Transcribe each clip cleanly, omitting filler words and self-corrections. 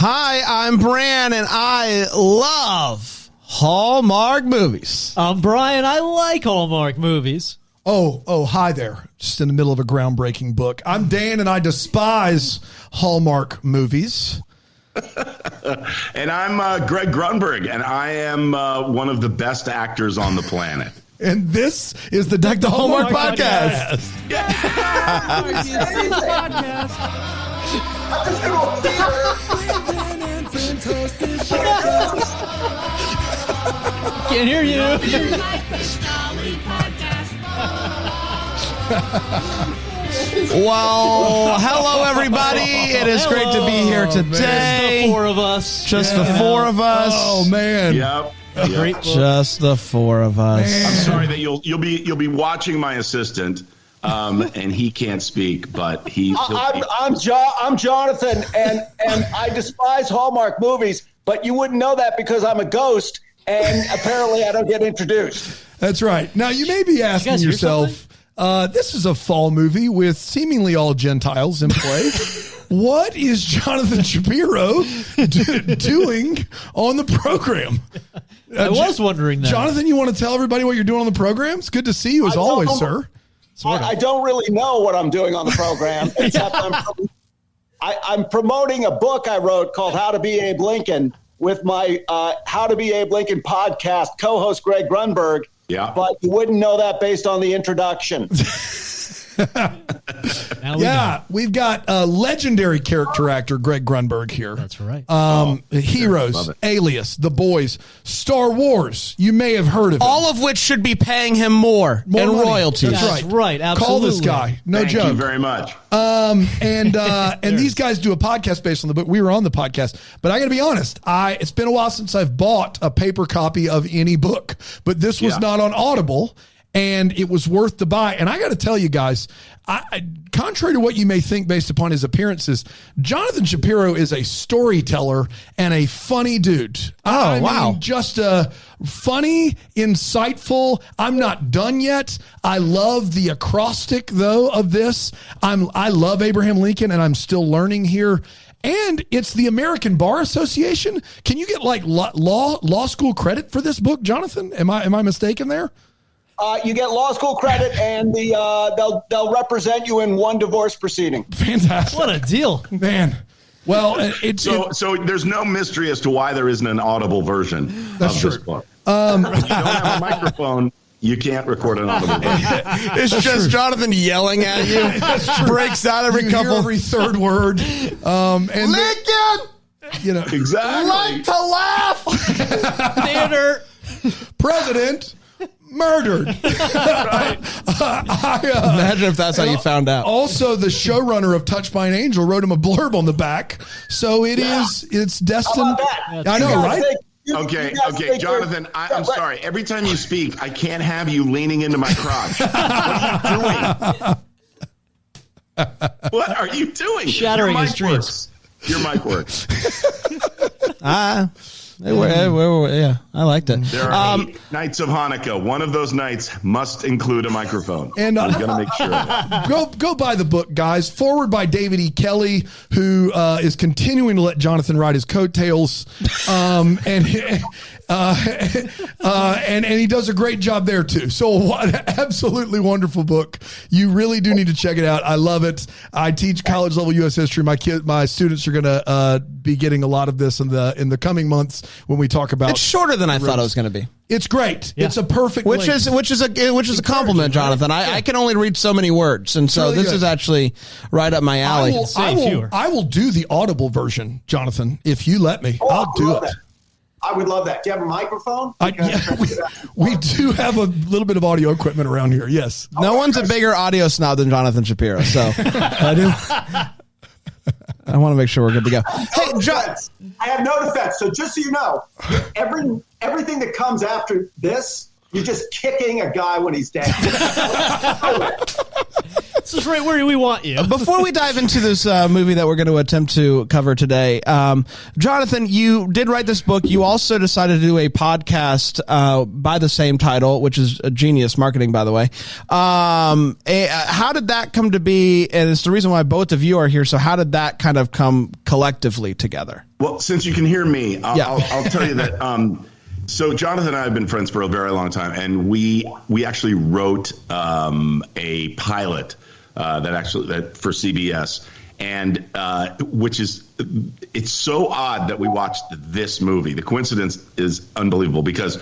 Hi, I'm Bran, and I love Hallmark movies. I'm Brian. I like Hallmark movies. Oh, hi there. Just in the middle of a groundbreaking book. I'm Dan, and I despise Hallmark movies. And I'm Greg Grunberg, and I am one of the best actors on the planet. And this is the Deck the Hallmark podcast. Can't hear you. Well, hello, everybody. It is great to be here today. Just the four of us. Just the four of us. Oh, man. Yep. Great. Just the four of us. Man. I'm sorry that you'll be watching my assistant, and he can't speak, but I'm Jonathan, and I despise Hallmark movies, but you wouldn't know that because I'm a ghost, and apparently I don't get introduced. That's right. Now, you may be asking yourself, this is a fall movie with seemingly all Gentiles in play. What is Jonathan Shapiro doing on the program? I was wondering that. Jonathan, you want to tell everybody what you're doing on the program? It's good to see you as always, sir. I don't really know what I'm doing on the program, except I'm promoting a book I wrote called How to Be Abe Lincoln with my How to Be Abe Lincoln podcast co-host Greg Grunberg. Yeah. But you wouldn't know that based on the introduction. We've got a legendary character actor, Greg Grunberg, here. That's right. Heroes, Alias, The Boys, Star Wars. You may have heard of him. All of which should be paying him more More in money. royalties. That's Right, absolutely. Call this guy. No Thank joke. you very much. And these guys do a podcast based on the book. We were on the podcast, but I got to be honest. It's been a while since I've bought a paper copy of any book, but this was not on Audible, and it was worth the buy. And I got to tell you guys, contrary to what you may think based upon his appearances, Jonathan Shapiro is a storyteller and a funny dude. I mean, just a funny, insightful. I'm not done yet. I love the acrostic, though, of this. I love Abraham Lincoln, and I'm still learning here. And it's the American Bar Association. Can you get like law school credit for this book, Jonathan? Am I mistaken there? You get law school credit, and they'll represent you in one divorce proceeding. Fantastic! What a deal, man. Well, so there's no mystery as to why there isn't an Audible version of this book. If you don't have a microphone, you can't record an Audible version. It's just Jonathan yelling at you. Breaks out every every third word. And Lincoln! Exactly. Like to laugh! theater. President murdered. Imagine if that's how you found out. Also, the showrunner of Touched by an Angel wrote him a blurb on the back. So it's destined. I know, right? Okay, Jonathan, I'm sorry. Every time you speak, I can't have you leaning into my crotch. What are you doing? Shattering his dreams. Your mic works. Yeah, I liked it. There are 8 nights of Hanukkah. One of those nights must include a microphone. And I'm going to make sure of that. Go buy the book, guys. Forward by David E. Kelly, who is continuing to let Jonathan ride his coattails. And he does a great job there too. So what absolutely wonderful book. You really do need to check it out. I love it. I teach college level U.S. history. My students are going to be getting a lot of this in the coming months when we talk about. It's shorter than I thought it was going to be. It's great. Yeah. It's a perfect which is a compliment, Jonathan. I can only read so many words, and so really this is actually right up my alley. I will do the Audible version, Jonathan, if you let me. I'll do it. I would love that. Do you have a microphone? We do have a little bit of audio equipment around here. Yes. No one's a bigger audio snob than Jonathan Shapiro, so I want to make sure we're good to go. I have no defense. So just so you know, everything that comes after this, you're just kicking a guy when he's down. This is right where we want you. Before we dive into this movie that we're going to attempt to cover today, Jonathan, you did write this book. You also decided to do a podcast by the same title, which is a genius marketing, by the way. How did that come to be? And it's the reason why both of you are here. So how did that kind of come collectively together? Well, since you can hear me, I'll tell you that. So Jonathan and I have been friends for a very long time, and we actually wrote a pilot that for CBS, and it's so odd that we watched this movie. The coincidence is unbelievable because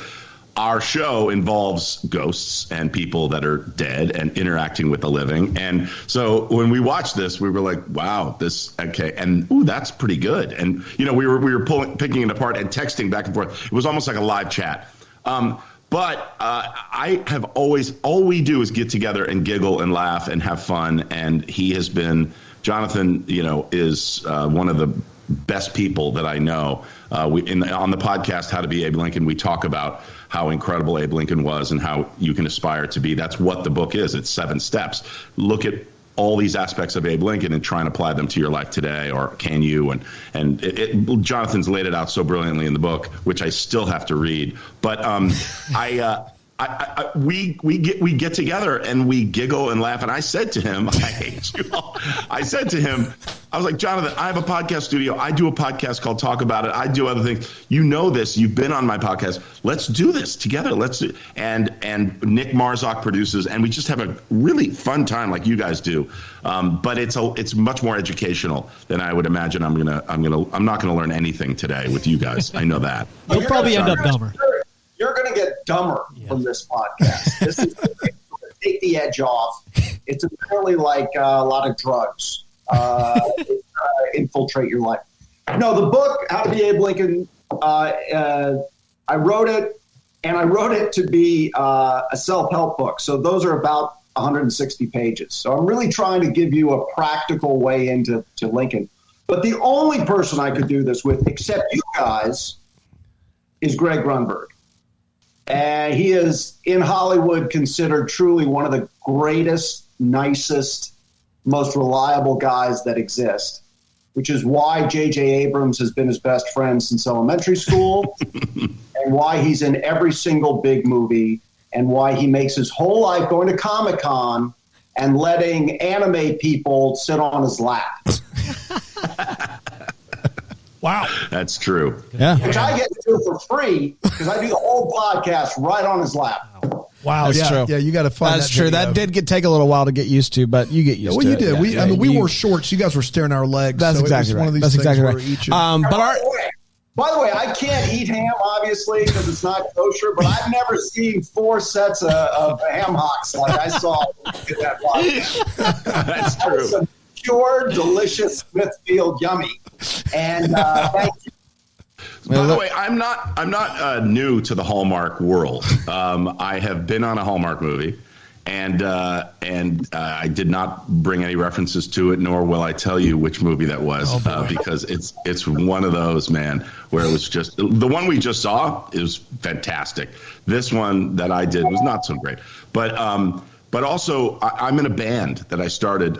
our show involves ghosts and people that are dead and interacting with the living. And so when we watched this, we were like, wow, okay. And that's pretty good. And, we were picking it apart and texting back and forth. It was almost like a live chat. But I have all we do is get together and giggle and laugh and have fun. And Jonathan, is one of the best people that I know. On the podcast, How to Be Abe Lincoln, we talk about how incredible Abe Lincoln was and how you can aspire to be. That's what the book is. It's 7 steps. Look at all these aspects of Abe Lincoln and try and apply them to your life today, or can you? And Jonathan's laid it out so brilliantly in the book, which I still have to read. But we get together and we giggle and laugh. And I said to him, I hate you all. I said to him, I was like, Jonathan, I have a podcast studio. I do a podcast called Talk About It. I do other things. You know this. You've been on my podcast. Let's do this together. And Nick Marzok produces, and we just have a really fun time like you guys do. But it's much more educational than I would imagine. I'm not gonna learn anything today with you guys. I know that. You'll probably end up dumber. You're going to get dumber from this podcast. This is going to take the edge off. It's apparently like a lot of drugs. Infiltrate your life. No, the book, How to Be Abe Lincoln, I wrote it, and I wrote it to be a self-help book. So those are about 160 pages. So I'm really trying to give you a practical way into Lincoln. But the only person I could do this with, except you guys, is Greg Grunberg. And he is, in Hollywood, considered truly one of the greatest, nicest, most reliable guys that exist, which is why J.J. Abrams has been his best friend since elementary school, and why he's in every single big movie, and why he makes his whole life going to Comic-Con and letting anime people sit on his lap. Wow. That's true. Yeah. Which I get to do for free because I do the whole podcast right on his lap. Wow. That's true. Yeah, you got to find That's true. That did take a little while to get used to, but you get used to it. Well, you did. We wore shorts. You guys were staring at our legs. That's so exactly it was right. One of these That's things exactly where right. each By the way, I can't eat ham, obviously, because it's not kosher, but I've never seen 4 sets of ham hocks like I saw in that podcast. That's true. Some pure, delicious Smithfield yummy. And thank you. By the way, I'm not new to the Hallmark world. I have been on a Hallmark movie, and I did not bring any references to it, nor will I tell you which movie that was, because it's one of those, man, where it was just the one we just saw is fantastic. This one that I did was not so great, but also I'm in a band that I started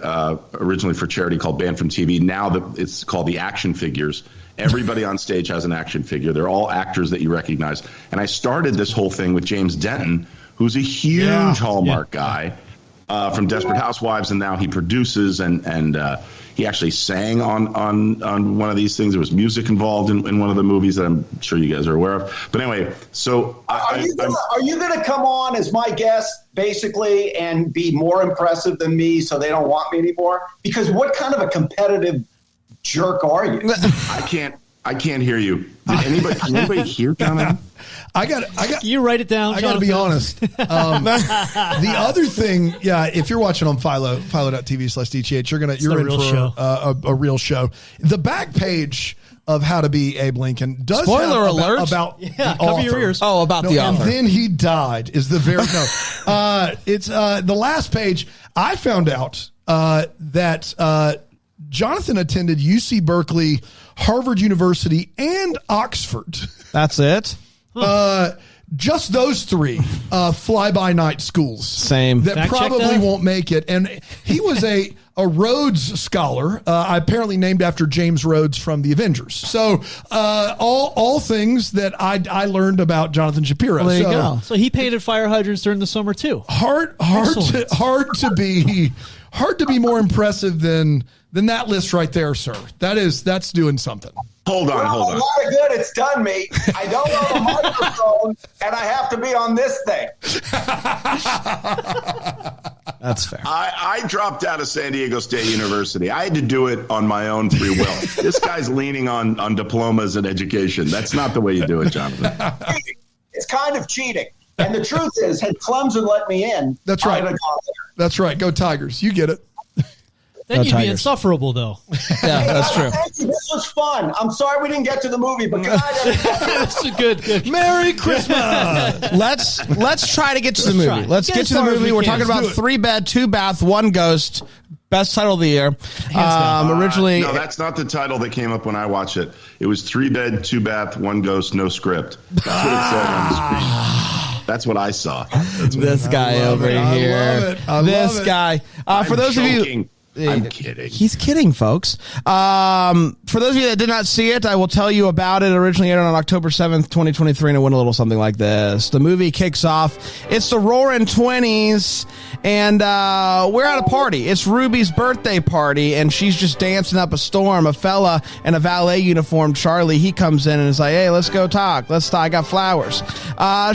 originally for charity called Band from TV. Now it's called the Action Figures. Everybody on stage has an action figure. They're all actors that you recognize. And I started this whole thing with James Denton, who's a huge Hallmark guy from Desperate Housewives, and now he produces and he actually sang on one of these things. There was music involved in one of the movies that I'm sure you guys are aware of. But anyway, so are you going to come on as my guest basically and be more impressive than me, so they don't want me anymore? Because what kind of a competitive jerk are you? I can't hear you. Did anybody hear Jonathan? I got. You write it down. I got to be honest. The other thing, if you're watching on philo.tv/DTH, you're in for a real show. The back page of How to Be Abe Lincoln does spoiler have alert about the cover author. your ears. Oh, about the author. And then he died is the very it's the last page. I found out that Jonathan attended UC Berkeley, Harvard University, and Oxford. That's it. just those three fly-by-night schools. Same. That Fact check probably that. won't make it. And he was a Rhodes Scholar, apparently named after James Rhodes from the Avengers. So all things that I learned about Jonathan Shapiro. There you go. So he painted fire hydrants during the summer too. Hard to be more impressive than that list right there, sir. That's doing something. Hold on. A lot of good it's done me. I don't have a microphone, and I have to be on this thing. That's fair. I dropped out of San Diego State University. I had to do it on my own free will. This guy's leaning on diplomas and education. That's not the way you do it, Jonathan. It's kind of cheating. And the truth is, had Clemson let me in, That's right. I'd have gone there. That's right. Go Tigers. You get it. Then No you'd Tigers. be insufferable, though. Yeah, that's true. Thank you. This was fun. I'm sorry we didn't get to the movie, but good night, everybody. That's a good. Merry Christmas. Let's try to get to the movie. try. Let's Get get as to the far as movie. we We're can. talking about Let's do it. 3 bed, 2 bath, 1 ghost. Best title of the year. down. Originally, No, that's not the title that came up when I watched it. It was 3 bed, 2 bath, 1 ghost, no script. That's what it said on the screen. That's what I saw. this guy over it. I here. love it. I This love it. guy. For I'm those of you. joking. I'm kidding. He's kidding, folks. For those of you that did not see it, I will tell you about it. Originally aired on October 7th, 2023, and it went a little something like this. The movie kicks off. It's the roaring 20s, and we're at a party. It's Ruby's birthday party, and she's just dancing up a storm. A fella in a valet uniform, Charlie, he comes in and is like, hey, let's go talk. Let's talk. I got flowers.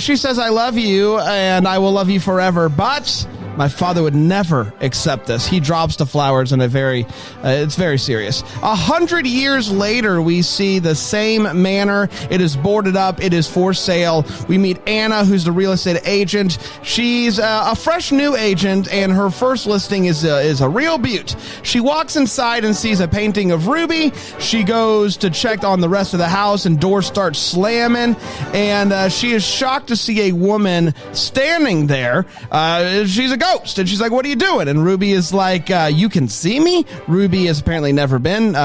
She says, I love you, and I will love you forever, but my father would never accept this. He drops the flowers in it's very serious. 100 years later, we see the same manor. It is boarded up. It is for sale. We meet Anna, who's the real estate agent. She's a fresh new agent, and her first listing is a real beaut. She walks inside and sees a painting of Ruby. She goes to check on the rest of the house, and doors start slamming, and she is shocked to see a woman standing there. She's a ghost, and she's like, what are you doing? And Ruby is like, you can see me? Ruby has apparently never been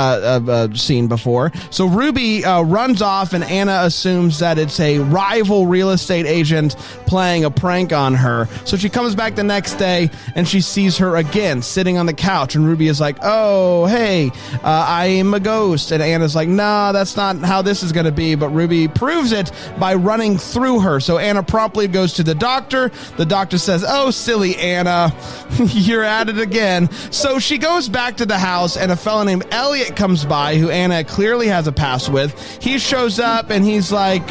seen before. So Ruby runs off, and Anna assumes that it's a rival real estate agent playing a prank on her. So she comes back the next day, and she sees her again sitting on the couch, and Ruby is like, oh, hey, I am a ghost. And Anna's like, nah, that's not how this is going to be. But Ruby proves it by running through her. So Anna promptly goes to the doctor. The doctor says, oh, silly Anna, you're at it again. So she goes back to the house, and a fellow named Elliot comes by, who Anna clearly has a past with. He shows up, and he's like,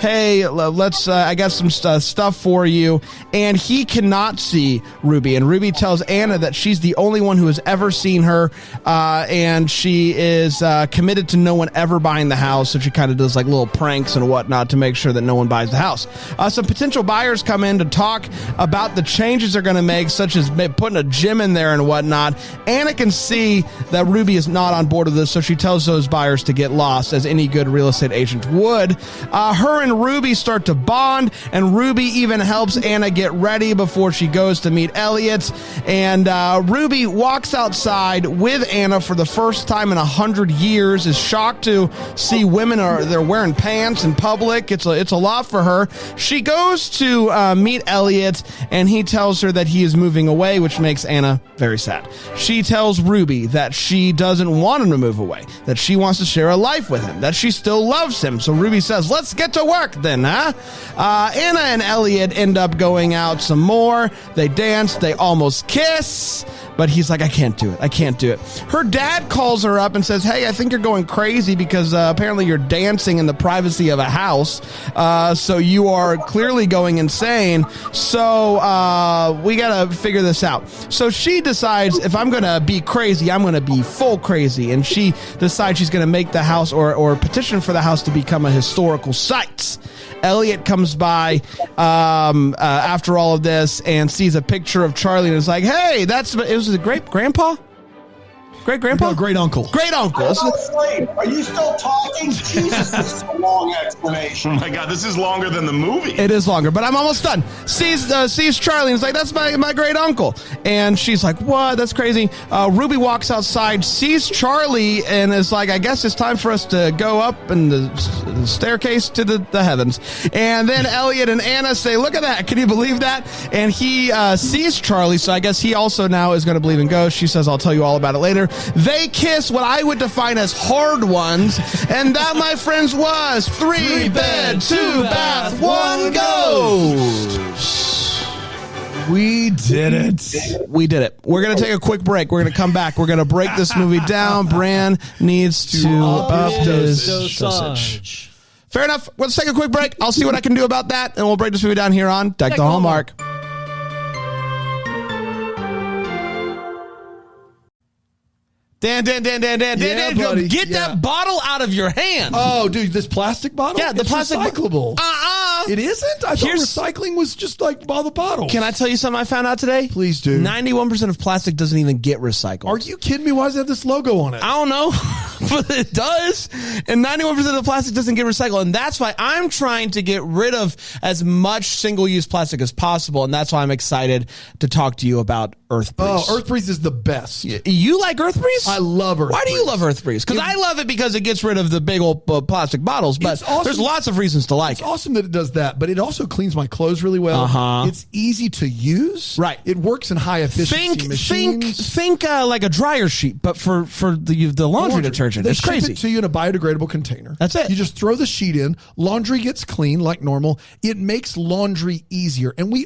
hey, let's, I got some stuff for you. And he cannot see Ruby. And Ruby tells Anna that she's the only one who has ever seen her. And she is committed to no one ever buying the house. So she kind of does like little pranks and whatnot to make sure that no one buys the house. Some potential buyers come in to talk about the changes they're going to make, such as putting a gym in there and whatnot. Anna can see that Ruby is not on board with this. So she tells those buyers to get lost, as any good real estate agent would. Her and Ruby start to bond, and Ruby even helps Anna get ready before she goes to meet Elliot. And Ruby walks outside with Anna for the first time in 100 years, is shocked to see women they're wearing pants in public. It's a lot for her. She goes to meet Elliot, and he tells her that he is moving away, which makes Anna very sad. She tells Ruby that she doesn't want him to move away, that she wants to share a life with him, that she still loves him. So Ruby says, let's get to work then, huh? Anna and Elliot end up going out some more. They dance. They almost kiss. But he's like, I can't do it. I can't do it. Her dad calls her up and says, hey, I think you're going crazy because apparently you're dancing in the privacy of a house. So you are clearly going insane. So we got to figure this out. So she decides, if I'm going to be crazy, I'm going to be full crazy. And she decides she's going to make the house or petition for the house to become a historical site. Elliot comes by after all of this and sees a picture of Charlie and is like, hey, it was a great grandpa? Great grandpa? No, great uncle. Great uncle. Wait, are you still talking? Jesus, this is a long explanation. Oh my God, this is longer than the movie. It is longer, but I'm almost done. Sees Charlie and is like, that's my great uncle. And she's like, what? That's crazy. Ruby walks outside, sees Charlie, and is like, I guess it's time for us to go up in the staircase to the heavens. And then Elliot and Anna say, look at that. Can you believe that? And he sees Charlie, so I guess he also now is going to believe in ghosts. She says, I'll tell you all about it later. They kiss what I would define as hard ones, and that, my friends, was 3 bed, 2 bath, 1 ghost. We did it. We did it. We're going to take a quick break. We're going to come back. We're going to break this movie down. Bran needs to up his dosage. Fair enough. Let's take a quick break. I'll see what I can do about that, and we'll break this movie down here on Deck the Hallmark. Dan, buddy. get that bottle out of your hand. Oh, dude, this plastic bottle? Yeah, the it's plastic recyclable. It isn't? I thought Here's- recycling was just like by the bottle. Can I tell you something I found out today? Please do. 91% of plastic doesn't even get recycled. Are you kidding me? Why does it have this logo on it? I don't know, but it does. And 91% of plastic doesn't get recycled. And that's why I'm trying to get rid of as much single-use plastic as possible. And that's why I'm excited to talk to you about Earth Breeze. Oh, Earth Breeze is the best. You like Earth Breeze? I love Earth Why do you Breeze. love Earth Breeze? Because I love it because it gets rid of the big old plastic bottles. But It's awesome. there's lots of reasons to like It's it. awesome that it does that, but it also cleans my clothes really well. Uh-huh. It's easy to use. Right. It works in high efficiency machines. Think like a dryer sheet, but for the laundry detergent. They It's ship crazy. it to you in a biodegradable container. That's it. You just throw the sheet in. Laundry gets clean like normal. It makes laundry easier. And we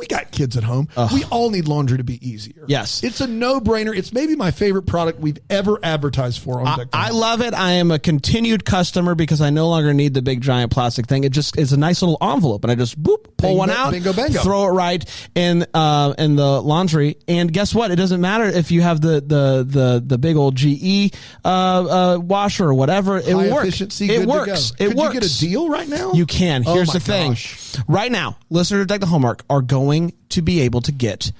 got kids at home. We all need laundry to be easier. Yes. It's a no-brainer. It's maybe my favorite product we've ever advertised for on Deck. I love it. I am a continued customer because I no longer need the big giant plastic thing. It's a nice little envelope, and I just pull one out, bingo, bango. throw it right in the laundry. And guess what? It doesn't matter if you have the big old GE washer or whatever. It High works. efficiency, It good works. to go. It Could works. you get a deal right now? You can. Oh Here's my the thing. gosh. Right now, listeners of Deck the Hallmark are going to be able to get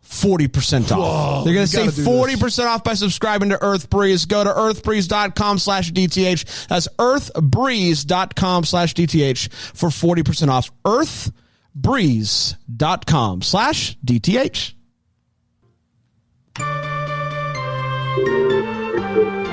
40% off. Whoa, They're going to you gotta save do 40% off by subscribing to Earth Breeze. Go to earthbreeze.com/DTH. That's earthbreeze.com/DTH for 40% off. earthbreeze.com/DTH.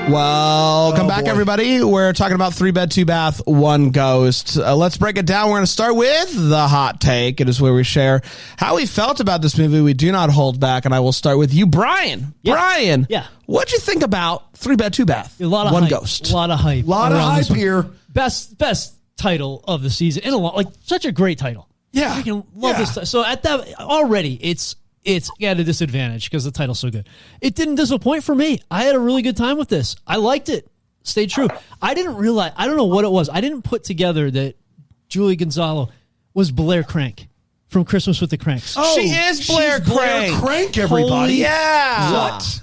Welcome back, boy. everybody. We're talking about 3 bed, 2 bath, 1 ghost. Let's break it down. We're going to start with the hot take. It is where we share how we felt about this movie. We do not hold back, and I will start with you, Brian. Yeah. Brian, Yeah. What'd you think about 3 bed, 2 bath, A lot of 1 hype. ghost? A lot of hype. A lot of around this hype one. here. Best title of the season in a lot. Like such a great title. Yeah. I can love Yeah. this. So at that already, it's at a disadvantage because the title's so good. It didn't disappoint for me. I had a really good time with this. I liked it. Stayed true. I didn't realize. I don't know what it was. I didn't put together that Julie Gonzalo was Blair Crank from Christmas with the Cranks. Oh, She is Blair she's Crank. Crank, everybody. Holy- Yeah. What?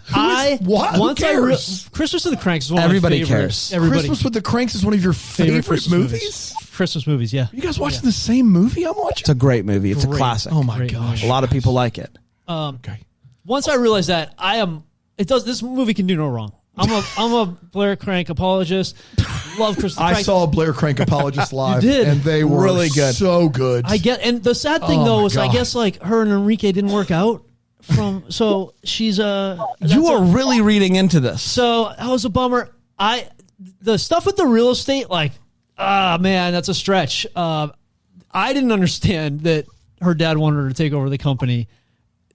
What? Who Once cares? Christmas with the Cranks is one Everybody of my favorite. cares. Everybody Christmas with the Cranks is one of your favorite Christmas movies? Christmas movies, yeah. You guys watching the same movie I'm watching? It's a great movie. It's a classic. Oh my Great gosh. A lot of people like it. Okay. Once I realized that this movie can do no wrong. I'm a Blair Crank apologist. Love Christmas. I saw Blair Crank Apologist live. did? And they were Really good. So good. I get, and the sad thing Oh though my is I God. guess like her and Enrique didn't work out so she's You are really reading into this. so that was a bummer. The stuff with the real estate, like, man, that's a stretch. I didn't understand that her dad wanted her to take over the company.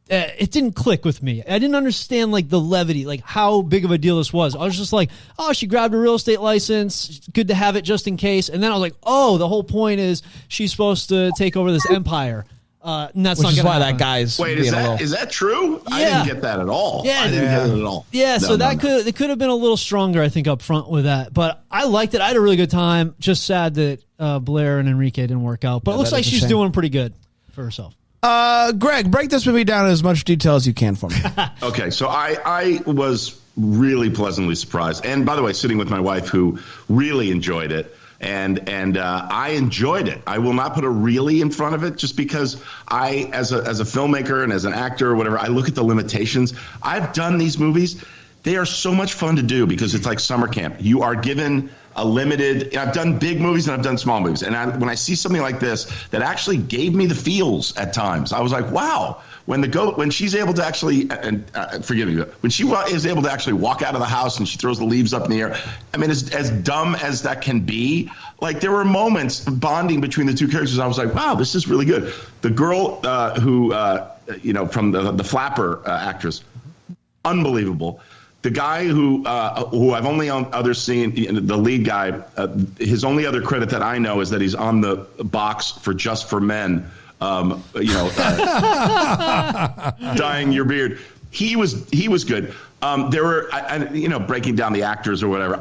It didn't click with me. I didn't understand like the levity, like how big of a deal this was. I was just like, oh, she grabbed a real estate license. Good to have it just in case. And then I was like, oh, the whole point is she's supposed to take over this empire. And that's Which not is gonna why happen. that guy's Wait, being is a little... that true? I Yeah. didn't get that at all. Yeah. I didn't get it at all. Yeah, so No. it could have been a little stronger, I think, up front with that. But I liked it. I had a really good time. Just sad that Blair and Enrique didn't work out. But it looks that like is a she's shame. doing pretty good for herself. Greg, break this movie down in as much detail as you can for me. Okay, so I was really pleasantly surprised. And by the way, sitting with my wife who really enjoyed it. And I enjoyed it. I will not put a really in front of it just because I, as a filmmaker and as an actor or whatever, I look at the limitations. I've done these movies. They are so much fun to do because it's like summer camp. You are given a limited. I've done big movies and I've done small movies. And when I see something like this that actually gave me the feels at times, I was like, wow. When she's able to actually, forgive me, when she is able to actually walk out of the house and she throws the leaves up in the air, I mean, as dumb as that can be, like there were moments bonding between the two characters. I was like, wow, this is really good. The girl who from the flapper actress, unbelievable. The guy who I've only seen, the lead guy, his only other credit that I know is that he's on the box for Just for Men. Dyeing your beard. He was good. There were, breaking down the actors or whatever.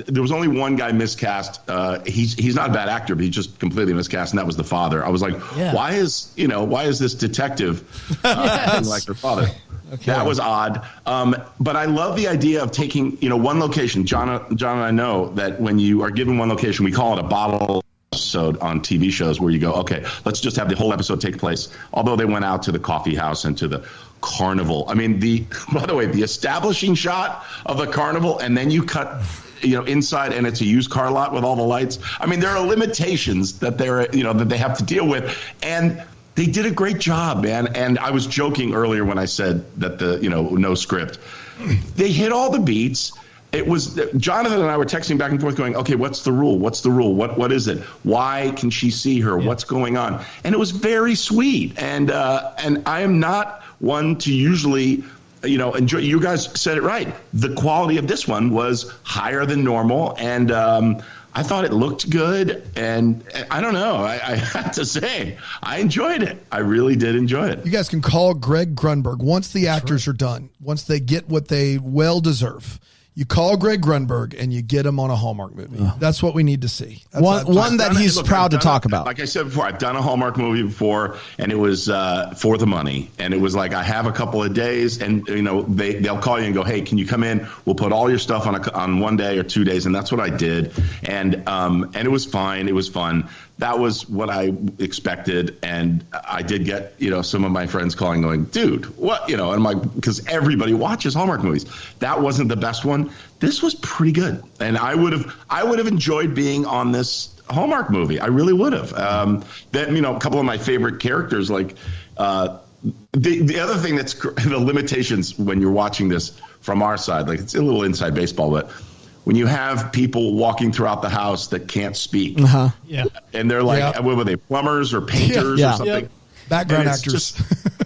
There was only one guy miscast. He's not a bad actor, but he just completely miscast, and that was the father. I was like, why is this detective acting like their father? Okay. That was odd. But I love the idea of taking, one location. John and I know that when you are given one location, we call it a bottle episode on TV shows where you go, okay, let's just have the whole episode take place. Although they went out to the coffee house and to the carnival. I mean, by the way, the establishing shot of the carnival, and then you cut, inside, and it's a used car lot with all the lights. I mean, there are limitations that that they have to deal with, and they did a great job, man. And I was joking earlier when I said that no script. They hit all the beats. It was Jonathan and I were texting back and forth going, okay, what's the rule? What's the rule? What is it? Why can she see her? Yeah. What's going on? And it was very sweet. And I am not one to usually, enjoy. You guys said it right. The quality of this one was higher than normal. And I thought it looked good. And I don't know. I have to say, I enjoyed it. I really did enjoy it. You guys can call Greg Grunberg once the actors are done, once they get what they well deserve. You call Greg Grunberg and you get him on a Hallmark movie. That's what we need to see. One that he's proud to talk about. Like I said before, I've done a Hallmark movie before, and it was for the money. And it was like, I have a couple of days, and they'll call you and go, hey, can you come in? We'll put all your stuff on 1 day or 2 days, and that's what I did. And it was fine. It was fun. That was what I expected, and I did get some of my friends calling, going, "Dude, what?" And I'm like, because everybody watches Hallmark movies. That wasn't the best one. This was pretty good, and I would have enjoyed being on this Hallmark movie. I really would have. A couple of my favorite characters, like the other thing that's the limitations when you're watching this from our side, like it's a little inside baseball, but when you have people walking throughout the house that can't speak, and they're like, what were they, plumbers or painters or something? Background actors.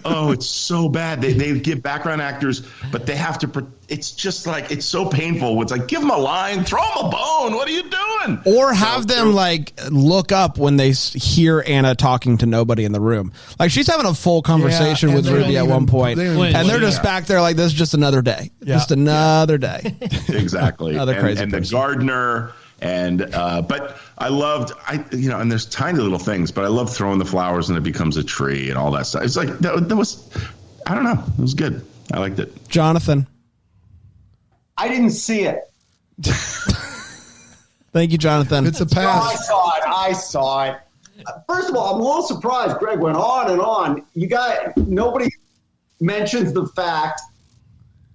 It's so bad. They give background actors, but they have to. It's just like, it's so painful. It's like, give them a line, throw them a bone. What are you doing? Or have them look up when they hear Anna talking to nobody in the room. Like she's having a full conversation with Ruby at one point, and they're just back there like, this is just another day. Just another day. Exactly. Another crazy and person. The gardener. And but I loved, and there's tiny little things, but I love throwing the flowers and it becomes a tree and all that stuff. It's like that was, I don't know, it was good. I liked it. Jonathan, I didn't see it. Thank you, Jonathan. It's a pass. I saw it. First of all, I'm a little surprised. Greg went on and on. Nobody mentions the fact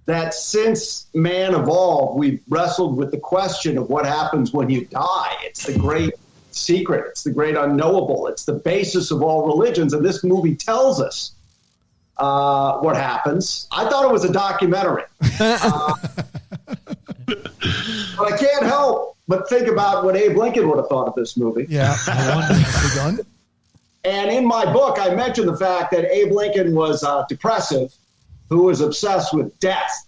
that since man evolved, we've wrestled with the question of what happens when you die. It's the great secret. It's the great unknowable. It's the basis of all religions. And this movie tells us what happens. I thought it was a documentary. But I can't help but think about what Abe Lincoln would have thought of this movie. Yeah. And in my book, I mentioned the fact that Abe Lincoln was depressive, who was obsessed with death.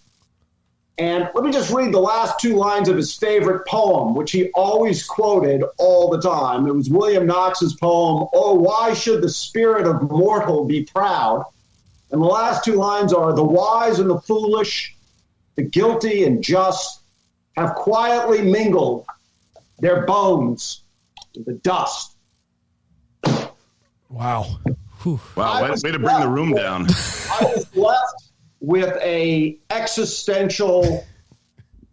And let me just read the last 2 lines of his favorite poem, which he always quoted all the time. It was William Knox's poem, "Oh, why should the spirit of mortal be proud?" And the last 2 lines are, "The wise and the foolish, the guilty and just, have quietly mingled their bones with the dust." Wow. Wow, way to bring the room down. I was left with a existential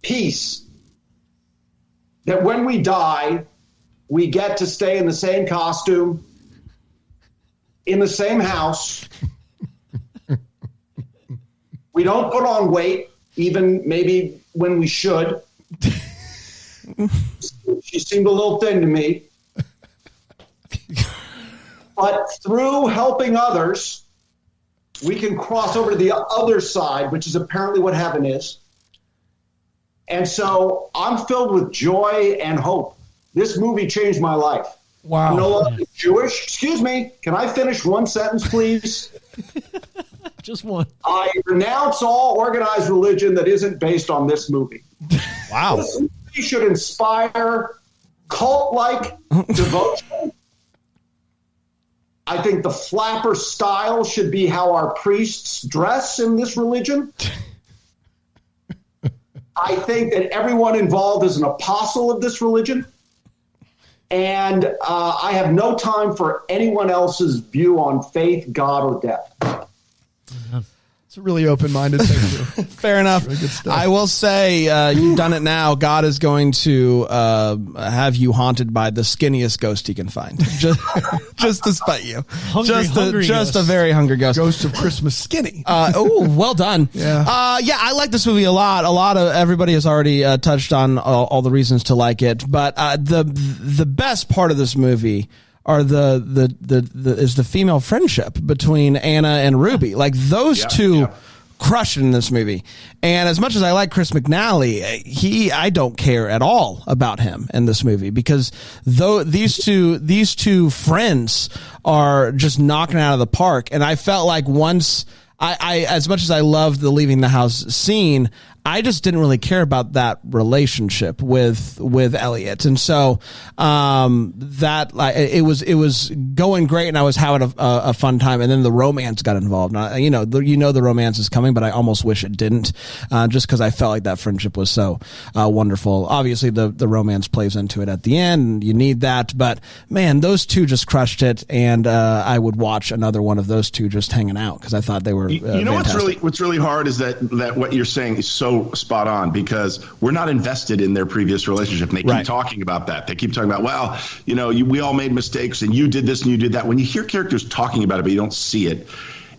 peace that when we die, We get to stay in the same costume, in the same house. We don't put on weight, even maybe when we should. She seemed a little thin to me. But through helping others, we can cross over to the other side, which is apparently what heaven is. And so I'm filled with joy and hope. This movie changed my life. Wow. I'm no longer Jewish. Excuse me. Can I finish one sentence, please? Just one. I renounce all organized religion that isn't based on this movie. Wow. This movie should inspire cult-like devotion. I think the flapper style should be how our priests dress in this religion. I think that everyone involved is an apostle of this religion. And I have no time for anyone else's view on faith, God, or death. It's a really open-minded thing. Fair enough. Really good stuff. I will say you've done it now. God is going to have you haunted by the skinniest ghost he can find, just to spite you. Hungry just a ghost. very hungry ghost. Ghost of Christmas Skinny. Oh, well done. Yeah. I like this movie a lot. A lot of everybody has already touched on all the reasons to like it, but the best part of this movie are the female friendship between Anna and Ruby. Like those two crush it in this movie. And as much as I like Chris McNally, I don't care at all about him in this movie, because though these two friends are just knocking it out of the park. And I felt like once I as much as I loved the leaving the house scene, I just didn't really care about that relationship with Elliot. And so, it was going great and I was having a fun time. And then the romance got involved. Now, the romance is coming, but I almost wish it didn't, just cause I felt like that friendship was so, wonderful. Obviously the romance plays into it at the end and you need that, but man, those two just crushed it. And, I would watch another one of those two just hanging out, cause I thought they were, fantastic. what's really hard is that what you're saying is so spot on, because we're not invested in their previous relationship. And they keep talking about that. They keep talking about, well, we all made mistakes and you did this and you did that. When you hear characters talking about it, but you don't see it,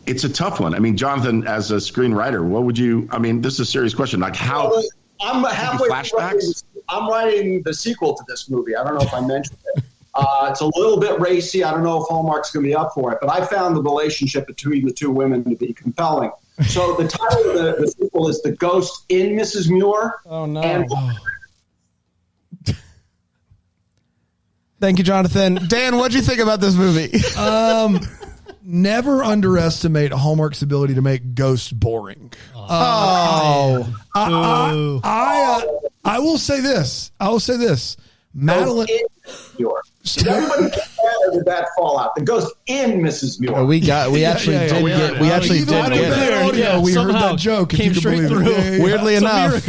it's a tough one. I mean, Jonathan, as a screenwriter, this is a serious question. Like how I'm halfway flashbacks? I'm writing the sequel to this movie. I don't know if I mentioned it. It's a little bit racy. I don't know if Hallmark's going to be up for it, but I found the relationship between the two women to be compelling. So the title of the sequel is The Ghost in Mrs. Muir. Oh, no. Thank you, Jonathan. Dan, what'd you think about this movie? Never underestimate Hallmark's ability to make ghosts boring. I will say this. Madeline. Everybody did that fall out. The Ghost in Mrs. Muir. We actually did get audio. We heard that joke. Came straight through. Weirdly enough.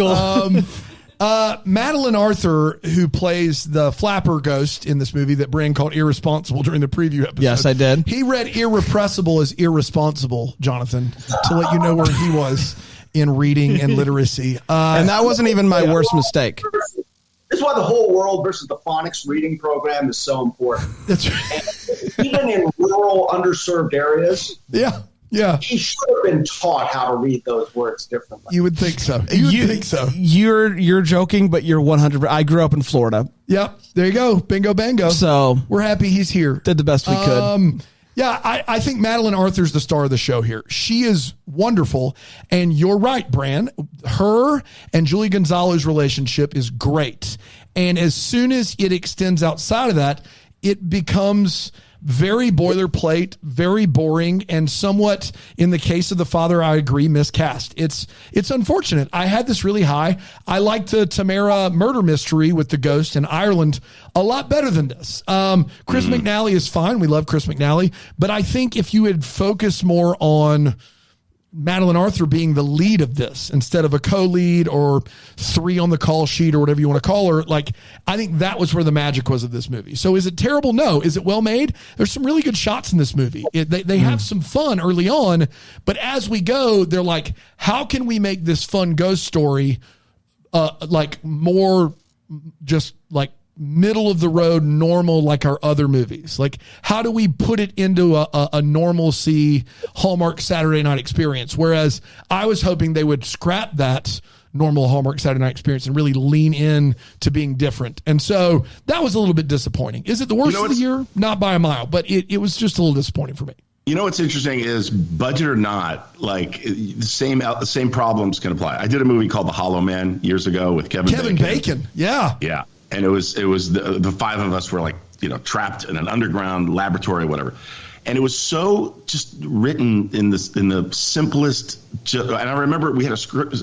Madeline Arthur, who plays the flapper ghost in this movie that Brian called irresponsible during the preview episode. Yes, I did. He read irrepressible as irresponsible, Jonathan, to let you know where he was in reading and literacy. And that wasn't even my worst mistake. This is why the whole world versus the phonics reading program is so important. That's right. And even in rural, underserved areas, yeah, he should have been taught how to read those words differently. You would think so. You would think so. You're joking, but you're 100%. I grew up in Florida. Yep. There you go. Bingo, bango. So we're happy he's here. Did the best we could. Yeah, I think Madeline Arthur's the star of the show here. She is wonderful. And you're right, Bran. Her and Julie Gonzalez's relationship is great. And as soon as it extends outside of that, it becomes very boilerplate, very boring, and somewhat, in the case of the father, I agree, miscast. It's unfortunate. I had this really high. I liked the Tamara murder mystery with the ghost in Ireland a lot better than this. Chris McNally is fine. We love Chris McNally. But I think if you had focused more on Madeline Arthur being the lead of this instead of a co-lead or 3 on the call sheet or whatever you want to call her, like, I think that was where the magic was of this movie. So is it terrible? No. Is it well made? There's some really good shots in this movie. They have some fun early on, but as we go, they're like, how can we make this fun ghost story like more just like middle of the road, normal like our other movies? Like, how do we put it into a normalcy Hallmark Saturday night experience? Whereas I was hoping they would scrap that normal Hallmark Saturday night experience and really lean in to being different. And so that was a little bit disappointing. Is it the worst of the year? Not by a mile, but it was just a little disappointing for me. You know what's interesting is, budget or not, like the same problems can apply. I did a movie called The Hollow Man years ago with Kevin Bacon. Yeah. Yeah. And it was the five of us were like, trapped in an underground laboratory or whatever. And it was so just written in the simplest. And I remember we had a script,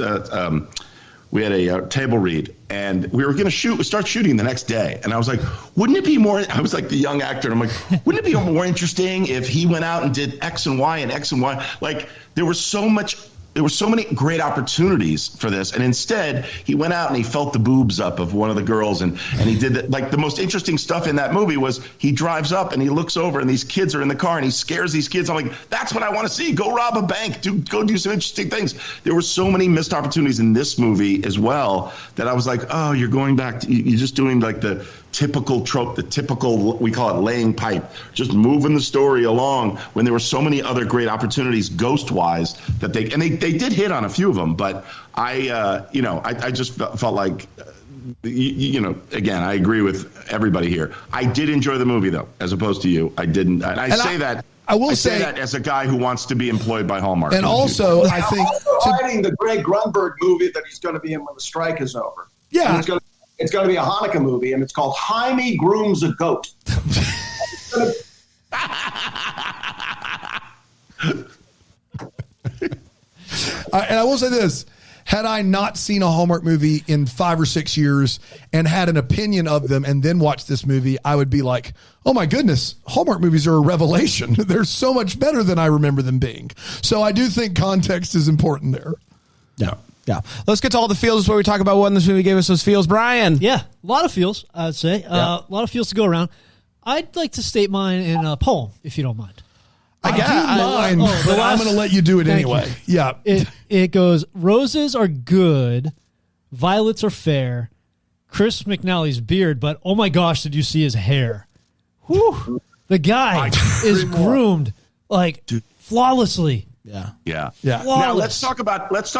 we had a table read, and we were going to start shooting the next day. And I was like, wouldn't it be more, I was like the young actor, and I'm like, wouldn't it be more interesting if he went out and did X and Y and X and Y? Like, there were so many great opportunities for this, and instead he went out and he felt the boobs up of one of the girls, and he did that. Like, the most interesting stuff in that movie was he drives up and he looks over and these kids are in the car and he scares these kids. I'm like, that's what I want to see. Go rob a bank. Go do some interesting things. There were so many missed opportunities in this movie as well that I was like, oh, you're going back to, you're just doing like the typical trope, the typical, we call it laying pipe, just moving the story along, when there were so many other great opportunities ghost-wise that they did hit on a few of them. But I just felt like, again, I agree with everybody here. I did enjoy the movie, though, as opposed to you. I didn't. And I say that as a guy who wants to be employed by Hallmark. And also, I think writing the Greg Grunberg movie that he's going to be in when the strike is over. Yeah. It's going to be a Hanukkah movie, and it's called Jaime Grooms a Goat. And I will say this. Had I not seen a Hallmark movie in 5 or 6 years and had an opinion of them and then watched this movie, I would be like, oh my goodness, Hallmark movies are a revelation. They're so much better than I remember them being. So I do think context is important there. Yeah. Yeah. Let's get to all the feels where we talk about what this movie gave us those feels. Brian. Yeah. A lot of feels, I would say. A lot of feels to go around. I'd like to state mine in a poem, if you don't mind. I do mind, but I'm going to let you do it anyway. Yeah. It goes, roses are good, violets are fair, Chris McNally's beard, but oh my gosh, did you see his hair? Whew. The guy is groomed like flawlessly. Yeah. Flawless. Now let's talk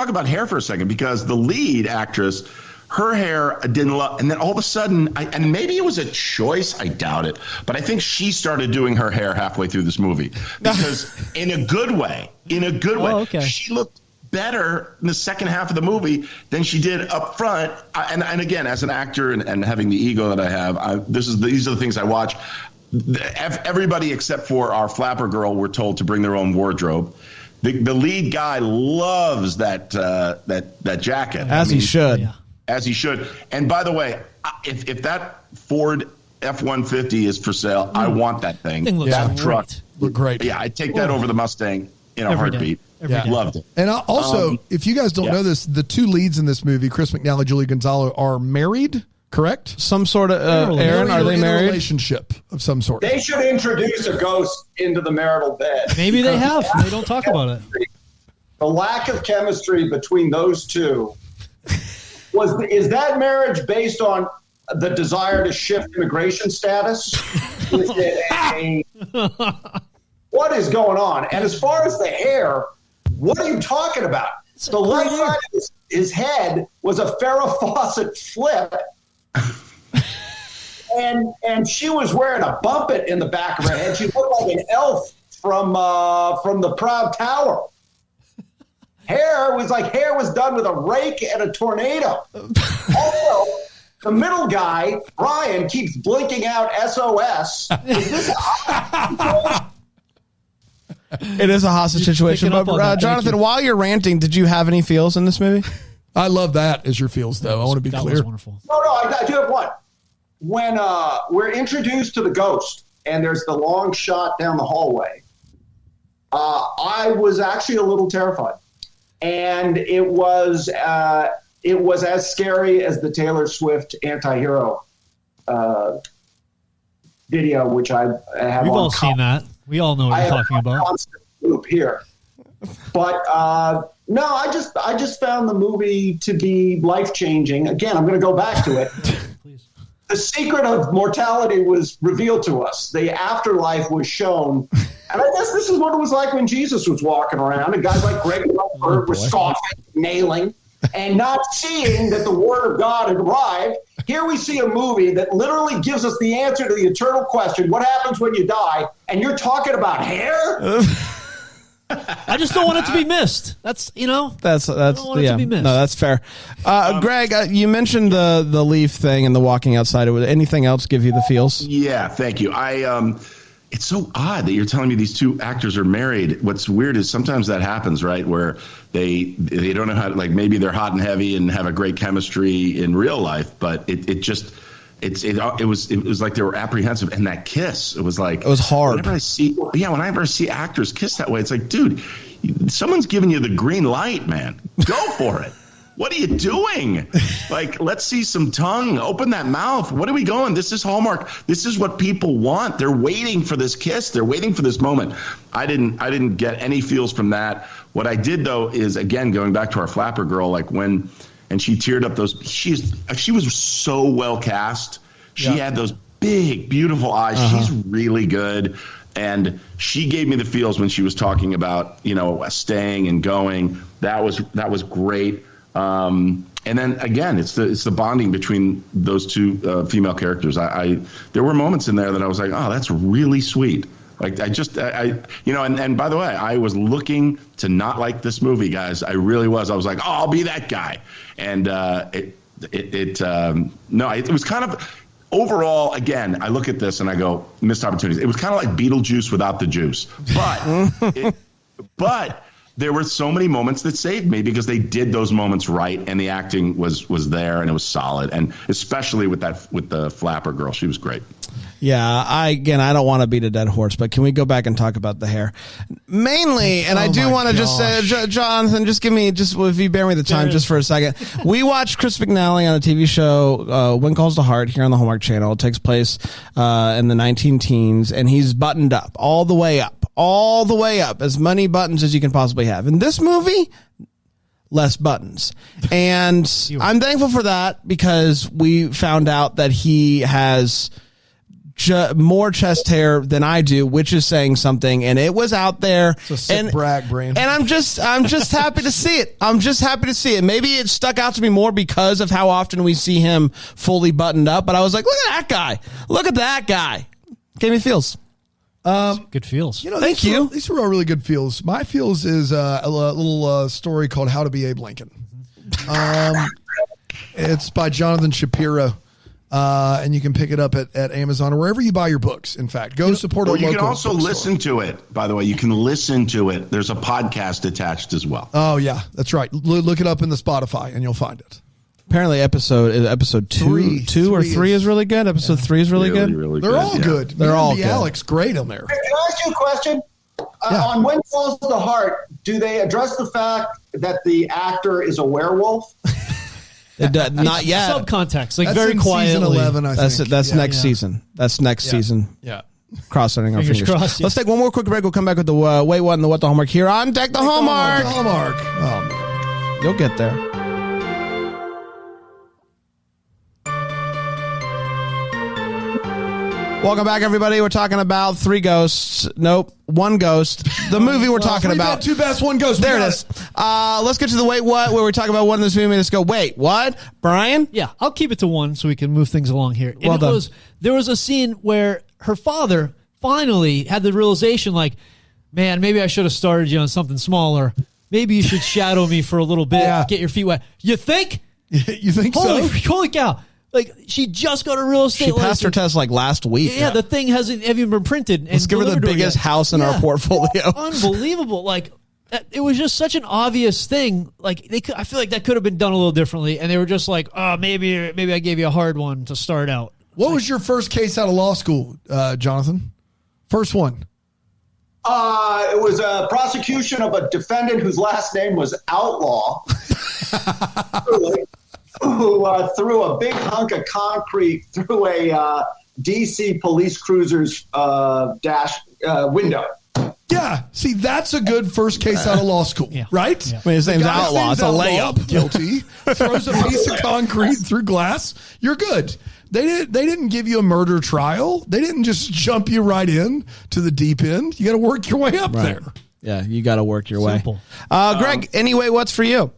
about hair for a second, because the lead actress, her hair I didn't love, and then all of a sudden, and maybe it was a choice, I doubt it, but I think she started doing her hair halfway through this movie, because in a good way, okay. She looked better in the second half of the movie than she did up front. And again, as an actor and having the ego that I have, these are the things I watch. Everybody except for our flapper girl were told to bring their own wardrobe. The lead guy loves that jacket. He should. Yeah. As he should. And by the way, if that Ford F-150 is for sale, I want that thing. Looks that great. truck. Look great. Yeah, I'd take that over the Mustang in a heartbeat. Every day. Loved it. And also, if you guys don't know this, the two leads in this movie, Chris McNally, Julie Gonzalo, are married, correct? Some sort of, Aaron, are they in married? a relationship of some sort. They should introduce a ghost into the marital bed. Maybe they have. They don't talk about it. The lack of chemistry between those two is that marriage based on the desire to shift immigration status? Is it what is going on? And as far as the hair, what are you talking about? The left side of his head was a Farrah Fawcett flip. And she was wearing a bumpet in the back of her head. She looked like an elf from the Proud Tower. Hair was done with a rake and a tornado. Also, the middle guy, Brian, keeps blinking out SOS. Is this It is a hostage situation. But Jonathan, while you're ranting, did you have any feels in this movie? I love that as your feels, though. I want to be that clear. Was wonderful. No, I do have one. When we're introduced to the ghost and there's the long shot down the hallway, I was actually a little terrified. And it was as scary as the Taylor Swift anti-hero video, which I have. We've all seen that. We all know what you're talking about. Constant loop here, but no, I just found the movie to be life-changing. Again, I'm going to go back to it. Please. the secret of mortality was revealed to us. The afterlife was shown. And I guess this is what it was like when Jesus was walking around and guys like Greg Grunberg were scoffing, nailing, and not seeing that the word of God had arrived. Here we see a movie that literally gives us the answer to the eternal question, what happens when you die? And you're talking about hair? I just don't want it to be missed. That's I don't want it to be missed. No, that's fair. Greg, you mentioned the leaf thing and the walking outside. Would anything else give you the feels? Yeah, thank you. It's so odd that you're telling me these two actors are married. What's weird is sometimes that happens, right? Where they don't know how to, like, maybe they're hot and heavy and have a great chemistry in real life, but it was like they were apprehensive. And that kiss, it was hard. Whenever I see actors kiss that way, it's like, dude, someone's giving you the green light, man. Go for it. What are you doing? Like, let's see some tongue. Open that mouth. What are we going? This is Hallmark. This is what people want. They're waiting for this kiss. They're waiting for this moment. I didn't get any feels from that. What I did, though, is, again, going back to our flapper girl, and she teared up those. She was so well cast. She had those big, beautiful eyes. She's really good. And she gave me the feels when she was talking about, staying and going. That was great. And then again, it's the bonding between those two female characters. There were moments in there that I was like, oh, that's really sweet. Like and by the way, I was looking to not like this movie, guys. I really was. I was like, oh, I'll be that guy. And it was kind of overall. Again, I look at this and I go, missed opportunities. It was kind of like Beetlejuice without the juice, but there were so many moments that saved me because they did those moments right, and the acting was there and it was solid, and especially with the flapper girl, she was great. Yeah, I don't want to beat a dead horse, but can we go back and talk about the hair? Mainly, and I do want to just say, Jonathan, if you bear me the time just for a second. We watched Chris McNally on a TV show, When Calls the Heart, here on the Hallmark Channel. It takes place in the 19-teens, and he's buttoned up, all the way up, as many buttons as you can possibly have. In this movie, less buttons. And I'm thankful for that because we found out that he has more chest hair than I do, which is saying something, and it was out there. It's a sick brag, Brian. And I'm just happy to see it. I'm just happy to see it. Maybe it stuck out to me more because of how often we see him fully buttoned up, but I was like, look at that guy. Look at that guy. Gave me feels. Good feels. Thank you. These are all really good feels. My feels is a little story called How to Be Abe Lincoln. It's by Jonathan Shapiro. And you can pick it up at Amazon or wherever you buy your books. In fact, go support a local bookstore. You can also listen to it, by the way. You can listen to it. There's a podcast attached as well. Oh, yeah, that's right. Look it up in the Spotify and you'll find it. Apparently episode two or three is really good. Episode 3 is really good. Really They're all good. They're all good. Alex, great on there. Can I ask you a question? On When Calls the Heart, do they address the fact that the actor is a werewolf? Not yet. Subcontext, that's very quietly. Season 11, I think. That's next season. That's next season. Yeah. Crossing our fingers. Crossed, Let's take one more quick break. We'll come back with the Wait What and the What the Hallmark here on Deck the Hallmark. Hallmark. Oh, man. You'll get there. Welcome back, everybody. We're talking about 3 ghosts. Nope, 1 ghost. The movie we're talking about. 2 best, 1 ghost. There it is. Let's get to the Wait What, where we talk about one in this movie. Let's go, wait, what? Brian? Yeah, I'll keep it to 1 so we can move things along here. And there was a scene where her father finally had the realization, like, man, maybe I should have started you on something smaller. Maybe you should shadow me for a little bit, get your feet wet. You think? You think so? Holy cow. Like, she just got a real estate license. She passed her test like last week. Yeah, the thing hasn't even been printed. Let's give her the biggest house in our portfolio. Unbelievable. Like, it was just such an obvious thing. Like, I feel like that could have been done a little differently. And they were just like, oh, maybe I gave you a hard one to start out. What was your first case out of law school, Jonathan? First one. It was a prosecution of a defendant whose last name was Outlaw. Who threw a big hunk of concrete through a D.C. police cruiser's window. Yeah, see, that's a good first case out of law school, right? Yeah. I mean, his name's Outlaw. It's a layup. Guilty. Throws a piece of concrete through glass. You're good. They didn't give you a murder trial. They didn't just jump you right in to the deep end. You got to work your way up there. Yeah, you got to work your Simple. way. Greg, anyway, what's for you?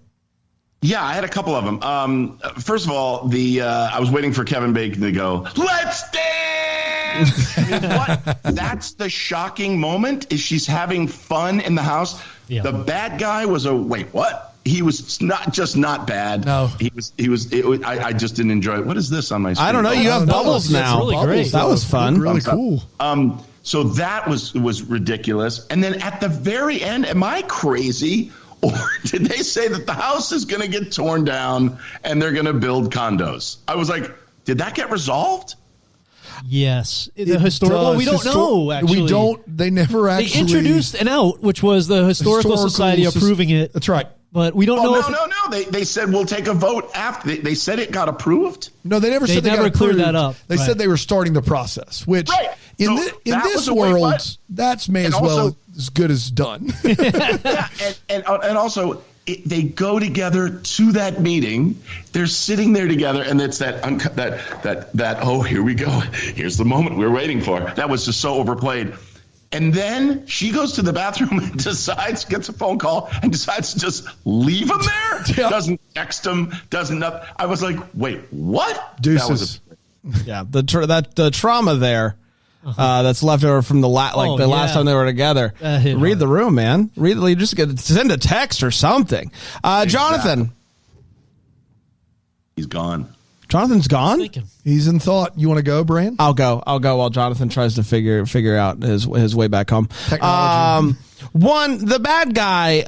Yeah, I had a couple of them. First of all, I was waiting for Kevin Bacon to go, "Let's dance." I mean, what? That's the shocking moment. Is she's having fun in the house? Yeah. The bad guy was wait, what? He was not bad. No, I just didn't enjoy it. What is this on my screen? I don't know. You have bubbles now. Really great. That was fun. Really cool. So that was ridiculous. And then at the very end, am I crazy? Or did they say that the house is going to get torn down and they're going to build condos? I was like, did that get resolved? Yes. The historical, well, we don't know, actually. We don't, they never actually. They introduced an out, which was the Historical Society approving it. That's right. But we don't know if... No. They said we'll take a vote after. They said it got approved? No, they never said they got cleared approved. that up. They said they were starting the process, which in this world, that's may as well as good as done. Yeah, and also... they go together to that meeting. They're sitting there together, and it's that oh, here we go. Here's the moment we're waiting for. That was just so overplayed. And then she goes to the bathroom and gets a phone call and decides to just leave him there. Yeah. Doesn't text him. Doesn't nothing. I was like, wait, what? Deuces. The trauma there. That's left over from the last time they were together. Read the room, man. You just get send a text or something. Jonathan, he's gone. Jonathan's gone. He's in thought. You want to go, Bran? I'll go while Jonathan tries to figure out his way back home. Technology. The bad guy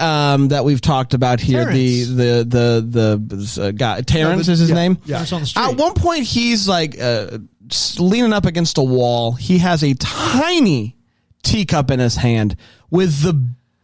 that we've talked about here, Terrence. the guy Terrence is his name. Yeah. On the street. At one point, he's like leaning up against a wall. He has a tiny teacup in his hand with the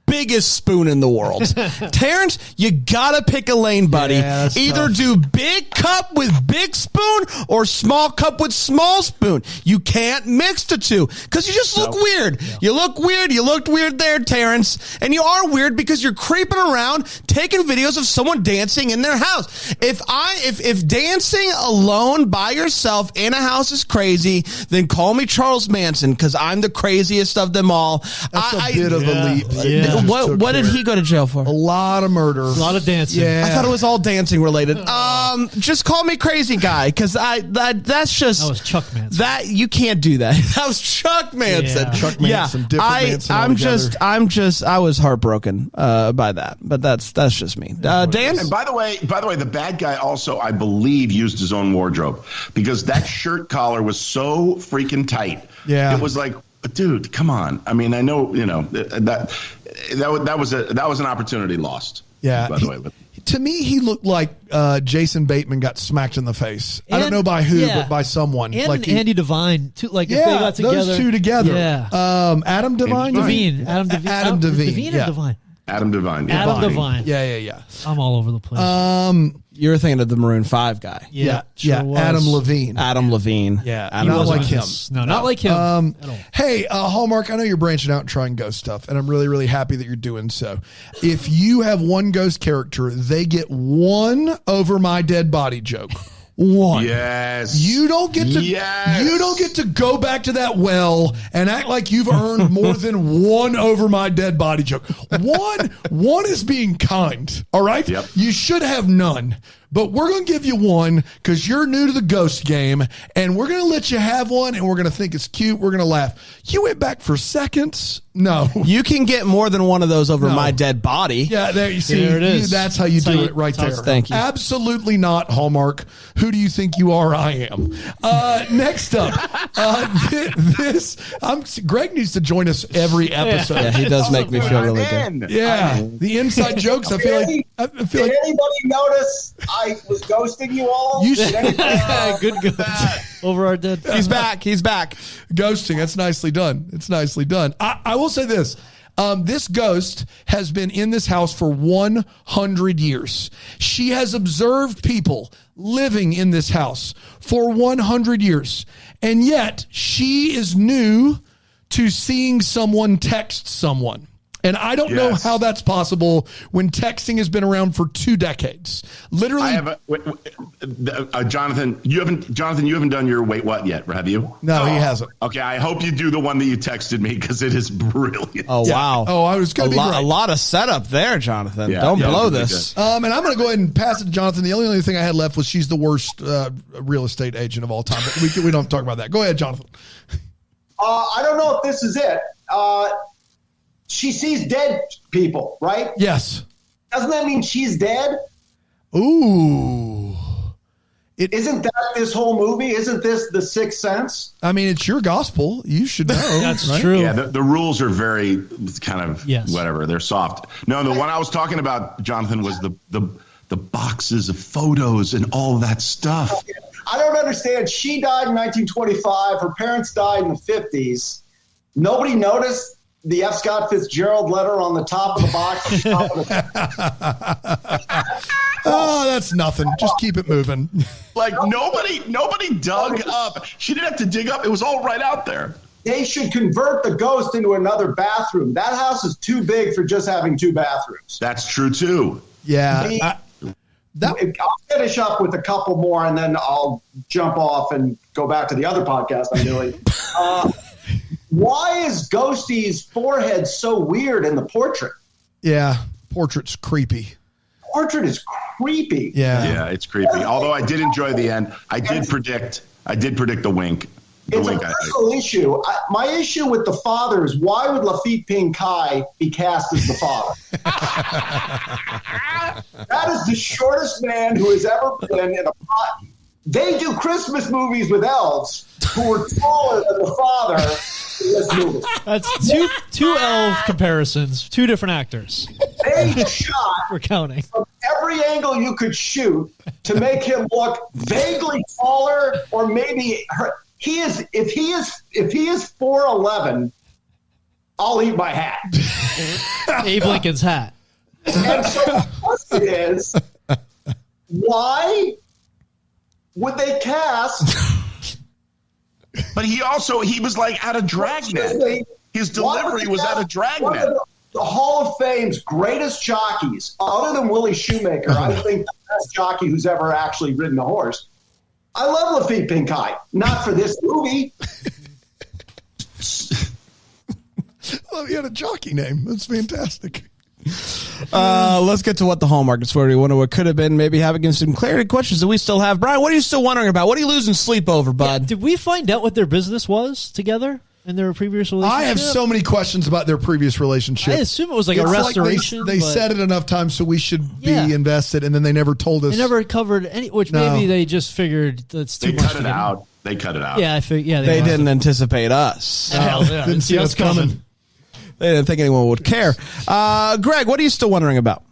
biggest spoon in the world. Terrence, you gotta pick a lane, buddy. Yeah, Either tough. do big cup with big spoon or small cup with small spoon. You can't mix the two because you just look weird. Yeah. You look weird. You looked weird there, Terrence. And you are weird because you're creeping around taking videos of someone dancing in their house. If dancing alone by yourself in a house is crazy, then call me Charles Manson because I'm the craziest of them all. That's a bit of a leap. Yeah. What did he go to jail for? A lot of murder. A lot of dancing. Yeah. I thought it was all dancing related. Just call me crazy guy because that's just That was Chuck Manson. That you can't do that. That was Chuck Manson. Yeah. Chuck Manson, different Manson altogether. I was heartbroken by that, but that's just me. Dan? And by the way, the bad guy also, I believe, used his own wardrobe because that shirt collar was so freaking tight. Yeah. It was like, dude, come on. I mean, I know, that was an opportunity lost. Yeah. By the way, but To me, he looked like Jason Bateman got smacked in the face. I don't know by who, but by someone. And like Andy Devine, too. Like if they got together. those two together. Yeah. Adam Devine? Devine. Adam Devine. Devine, Or yeah. Devine? Adam Devine. Yeah. Adam Devine. Yeah. I'm all over the place. You were thinking of the Maroon 5 guy. Yeah. Sure was. Adam Levine. Adam Levine. Yeah, Adam not Levine. like him. No, not like him. At all. Hey, Hallmark, I know you're branching out and trying ghost stuff, and I'm really, really happy that you're doing so. If you have one ghost character, they get one over my dead body joke. One. Yes. You don't get to go back to that well and act like you've earned more than one over my dead body joke. One is being kind. All right? Yep. You should have none. But we're going to give you one because you're new to the ghost game, and we're going to let you have one, and we're going to think it's cute. We're going to laugh. You went back for seconds? No. You can get more than one of those over my dead body. Yeah, there you see. There it is. That's how you do it right there. Thank you. Absolutely not, Hallmark. Who do you think you are? I am. Next up, Greg needs to join us every episode. Yeah, he does make me feel really good. Yeah, the inside jokes. I feel like. Did anybody notice I was ghosting you all? You should. Good. Over our dead. He's back. Ghosting. That's nicely done. It's nicely done. I will say this. This ghost has been in this house for 100 years. She has observed people living in this house for 100 years. And yet she is new to seeing someone text someone. And I don't know how that's possible when texting has been around for 2 decades. Literally. I have Jonathan, you haven't done your wait what yet, have you? No, he hasn't. Okay, I hope you do the one that you texted me because it is brilliant. Oh, wow. Oh, I was going to be great. A lot of setup there, Jonathan. Yeah, Don't blow this. And I'm going to go ahead and pass it to Jonathan. The only other thing I had left was she's the worst real estate agent of all time. But we don't talk about that. Go ahead, Jonathan. I don't know if this is it. She sees dead people, right? Yes. Doesn't that mean she's dead? Ooh. Isn't that this whole movie? Isn't this The Sixth Sense? I mean, it's your gospel. You should know. That's right? true. Yeah, the rules are very kind of Yes. whatever. They're soft. No, the one I was talking about, Jonathan, was the boxes of photos and all of that stuff. I don't understand. She died in 1925. Her parents died in the 50s. Nobody noticed the F. Scott Fitzgerald letter on the top of the box. Oh, that's nothing. Just keep it moving. Like nobody dug up. She didn't have to dig up. It was all right out there. They should convert the ghost into another bathroom. That house is too big for just having 2 bathrooms. That's true too. Yeah. I'll finish up with a couple more, and then I'll jump off and go back to the other podcast I'm doing. Why is Ghosty's forehead so weird in the portrait? Yeah. Portrait's creepy. Portrait is creepy. Yeah. It's creepy. Although I did enjoy the end. I did predict the wink. It's a personal issue. My issue with the father is, why would Lafitte Pinkai be cast as the father? That is the shortest man who has ever been in a pot. They do Christmas movies with elves who are taller than the father in this movie. That's two elf comparisons, 2 different actors. They shot We're counting. from every angle you could shoot to make him look vaguely taller, or maybe if he is 4'11", I'll eat my hat. Abe Lincoln's hat. And so the question is, why would they cast? But he was like at a dragnet. His delivery was at a dragnet. The Hall of Fame's greatest jockeys, other than Willie Shoemaker, I think the best jockey who's ever actually ridden a horse. I love Lafitte Pinkai, not for this movie. Oh, he had a jockey name. That's fantastic. Let's get to what the Hallmark is for. We wonder what could have been. Maybe having some clarity questions that we still have. Brian, what are you still wondering about? What are you losing sleep over, bud? Yeah, did we find out what their business was together in their previous relationship? I have so many questions about their previous relationship. I assume it was like a restoration. They said it enough times, so we should be invested, and then they never told us. They never covered any, which maybe they just figured that's too much. They cut it out. Yeah, I figured. Yeah, they didn't anticipate us. Hell, yeah. Didn't see us coming. They didn't think anyone would care. Greg, what are you still wondering about?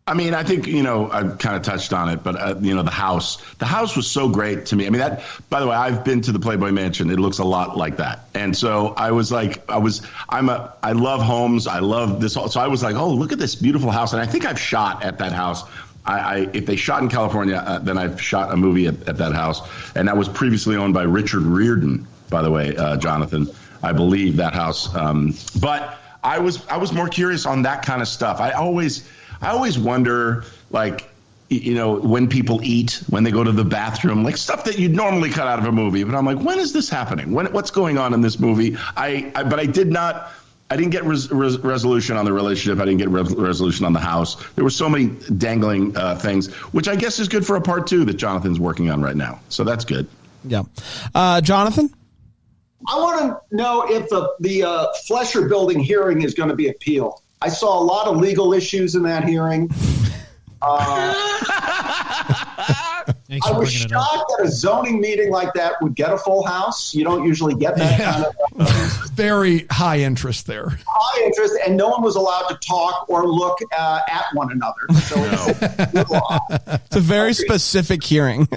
I mean, I think, I kind of touched on it, but, the house was so great to me. I mean, by the way, I've been to the Playboy Mansion. It looks a lot like that. And so I was like, I love homes. I love this. So I was like, oh, look at this beautiful house. And I think I've shot at that house. If they shot in California, then I've shot a movie at that house. And that was previously owned by Richard Riordan, by the way, Jonathan. I believe that house. But I was more curious on that kind of stuff. I always wonder, like, when people eat, when they go to the bathroom, like stuff that you'd normally cut out of a movie. But I'm like, when is this happening? What's going on in this movie? But I didn't get resolution on the relationship. I didn't get resolution on the house. There were so many dangling things, which I guess is good for a part 2 that Jonathan's working on right now. So that's good. Yeah. Jonathan? I want to know if the Flesher Building hearing is going to be appealed. I saw a lot of legal issues in that hearing. I was shocked that a zoning meeting like that would get a full house. You don't usually get that kind of very high interest there. High interest, and no one was allowed to talk or look at one another. So it's a very specific hearing.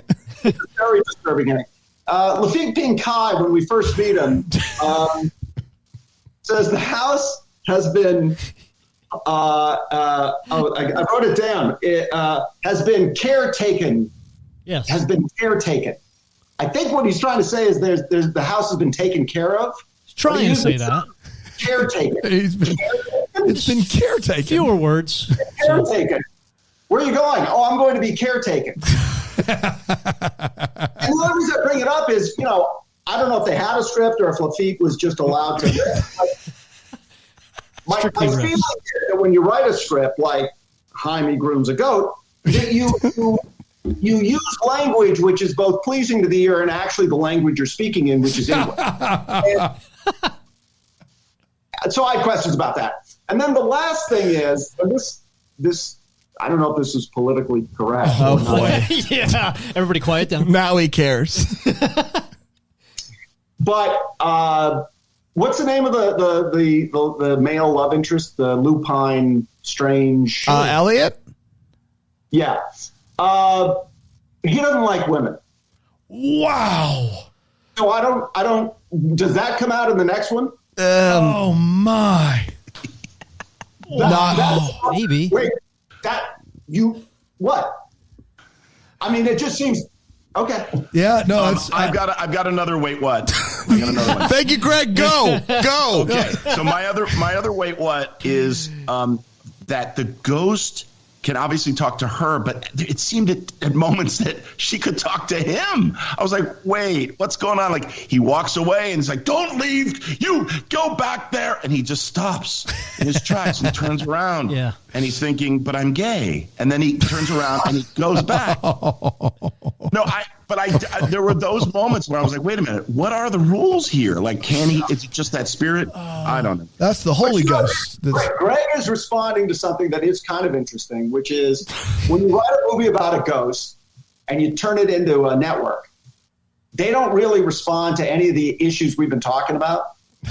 It's a very disturbing hearing. Lafitte Pinkai, when we first meet him, says the house has been I wrote it down. It has been caretaken. Yes. Has been caretaken. I think what he's trying to say is there's the house has been taken care of. He's trying to say that. Caretaken. He's been It's been caretaken. Fewer words. Caretaken. Where are you going? Oh, I'm going to be caretaken. And the only reason I bring it up is, I don't know if they had a script or if Lafitte was just allowed to riff. My feeling is that when you write a script like Jaime grooms a goat, that you use language which is both pleasing to the ear and actually the language you're speaking in, which is English. So I had questions about that. And then the last thing is, and this I don't know if this is politically correct. Oh boy. Yeah. Everybody quiet down. Now he cares. But what's the name of the male love interest, the lupine strange? Elliot? Yeah. He doesn't like women. Wow. So I don't, does that come out in the next one? Oh my. Maybe. Wait, what? I mean, it just seems, okay. Yeah, no, it's I've got another wait what. I got another one. Thank you, Greg. Go. Okay. So my other wait what is that the ghost can obviously talk to her, but it seemed at moments that she could talk to him. I was like, wait, what's going on? Like, he walks away and he's like, don't leave, you go back there. And he just stops in his tracks and turns around. Yeah. And he's thinking, but I'm gay. And then he turns around and he goes back. There were those moments where I was like, wait a minute, what are the rules here? Like, is it just that spirit? I don't know. That's the Holy Ghost. Greg is responding to something that is kind of interesting, which is when you write a movie about a ghost and you turn it into a network, they don't really respond to any of the issues we've been talking about.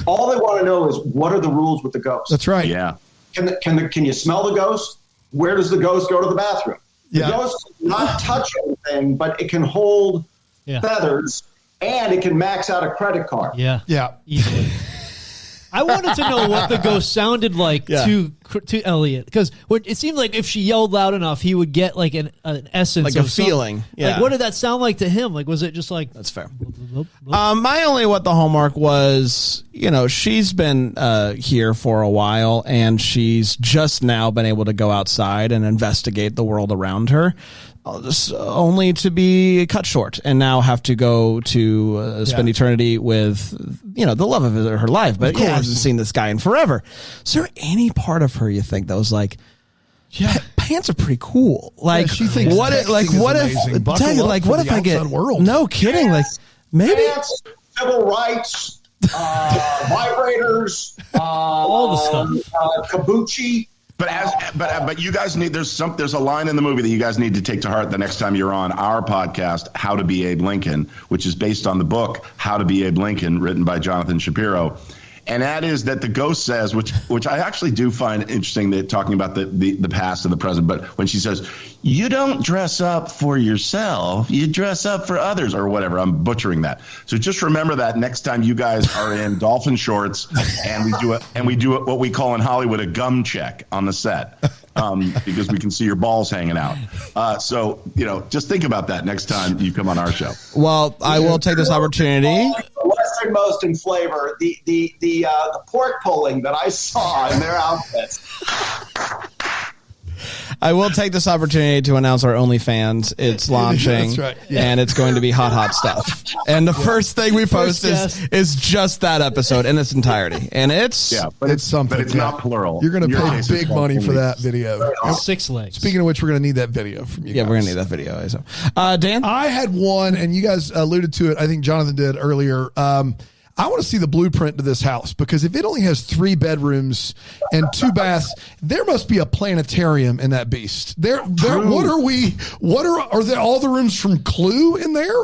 All they want to know is, what are the rules with the ghost? That's right. Yeah. Can you smell the ghost? Where does the ghost go to the bathroom? The ghost does not touch anything, but it can hold feathers, and it can max out a credit card. Yeah. Yeah. Easily. I wanted to know what the ghost sounded like to Elliot, because it seemed like if she yelled loud enough, he would get like an essence, Like of a feeling. Yeah. Like, what did that sound like to him? Like, was it just like That's fair. My only what the hallmark was, she's been here for a while, and she's just now been able to go outside and investigate the world around her, only to be cut short and now have to go to spend eternity with, the love of her life. But yeah, hasn't seen this guy in forever. Is there any part of her you think that was like, pants are pretty cool? Like, she thinks what if I get world. No kidding, like maybe Pants, civil rights, vibrators, all the stuff, kabuki. But you guys need there's a line in the movie that you guys need to take to heart the next time you're on our podcast, How to Be Abe Lincoln, which is based on the book How to Be Abe Lincoln, written by Jonathan Shapiro. And that is that the ghost says, which I actually do find interesting, that talking about the past and the present, but when she says, you don't dress up for yourself, you dress up for others, or whatever. I'm butchering that. So just remember that next time you guys are in dolphin shorts and we do what we call in Hollywood a gum check on the set. Because we can see your balls hanging out. So, just think about that next time you come on our show. Well, I will take this opportunity. Westernmost in flavor, the pork pulling that I saw in their outfits. I will take this opportunity to announce our OnlyFans. It's launching, That's right. Yeah. and it's going to be hot stuff. And the first thing we post is just that episode in its entirety. And it's it's something. But it's not plural. You're going to pay big money for that video. 6 legs. Speaking of which, we're going to need that video from you. Yeah, guys. we're going to need that video. So, Dan? I had one, and you guys alluded to it. I think Jonathan did earlier. I want to see the blueprint to this house, because if it only has 3 bedrooms and 2 baths, there must be a planetarium in that beast. Are there all the rooms from Clue in there?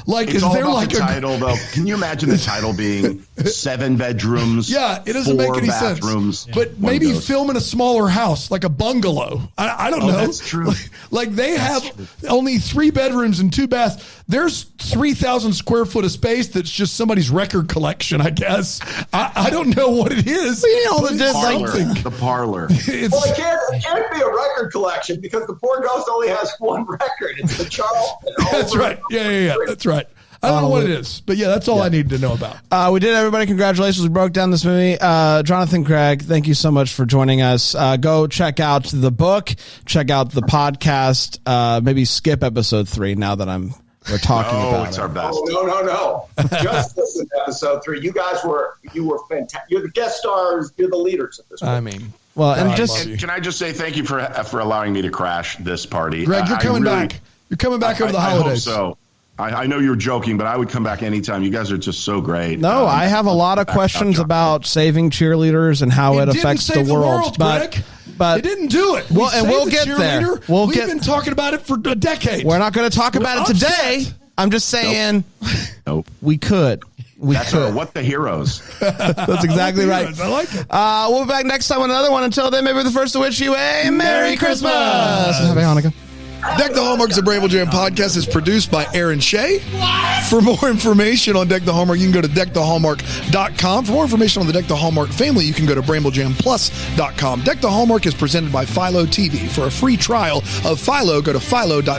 Like, it's is all there about like the title, though? Can you imagine the title being 7 bedrooms? Yeah, it doesn't make any bathrooms, sense. But maybe film in a smaller house, like a bungalow. I don't know. That's true. Like they have only 3 bedrooms and 2 baths. There's 3,000 square foot of space that's just somebody's record collection, I guess. I don't know what it is. The parlor. It can't be a record collection, because the poor ghost only has 1 record. It's the Charles. That's right. Yeah. That's right. I don't know what it is, but yeah, that's all I need to know about. We did, everybody. Congratulations. We broke down this movie. Jonathan Craig, thank you so much for joining us. Go check out the book, check out the podcast, maybe skip episode 3 now that we're talking about it's it. our best. Oh, no. Just listen to episode 3. You were fantastic. You're the guest stars. You're the leaders of this one. I mean, well, And can I just say thank you for allowing me to crash this party? Greg, you're coming back. You're coming back over the holidays. I hope so. I know you're joking, but I would come back anytime. You guys are just so great. No, I have a lot of questions about saving cheerleaders and how it affects the world. But it didn't do it. Well, and we'll get there. We've been talking about it for a decade. We're not going to talk about it today. I'm just saying Nope. We could. That's what the heroes. That's exactly right. I like it. We'll be back next time with another one. Until then, maybe we're the first to wish you a Merry Christmas. Happy Hanukkah. Deck the Hallmarks, the Bramble Jam podcast, is produced by Aaron Shea. For more information on Deck the Hallmark, you can go to deckthehallmark.com. For more information on the Deck the Hallmark family, you can go to bramblejamplus.com. Deck the Hallmark is presented by Philo TV. For a free trial of Philo, go to philo.tv/DTH.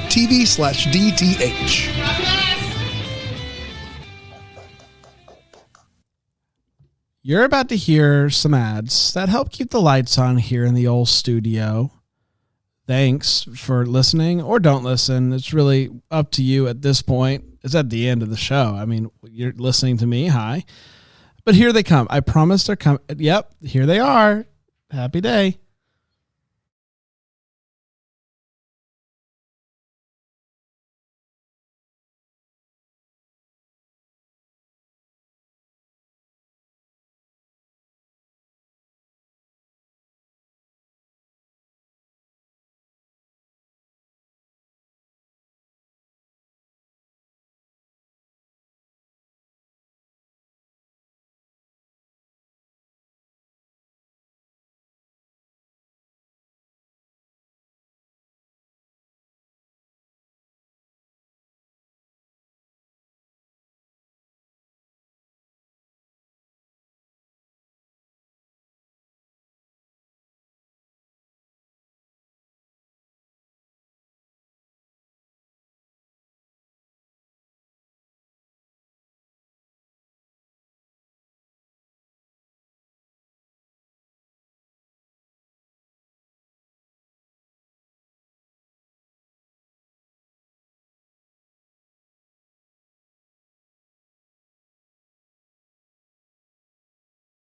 You're about to hear some ads that help keep the lights on here in the old studio. Thanks for listening or don't listen. It's really up to you at this point. It's at the end of the show. I mean, you're listening to me. Hi. But here they come. I promise they're coming. Yep, here they are. Happy day.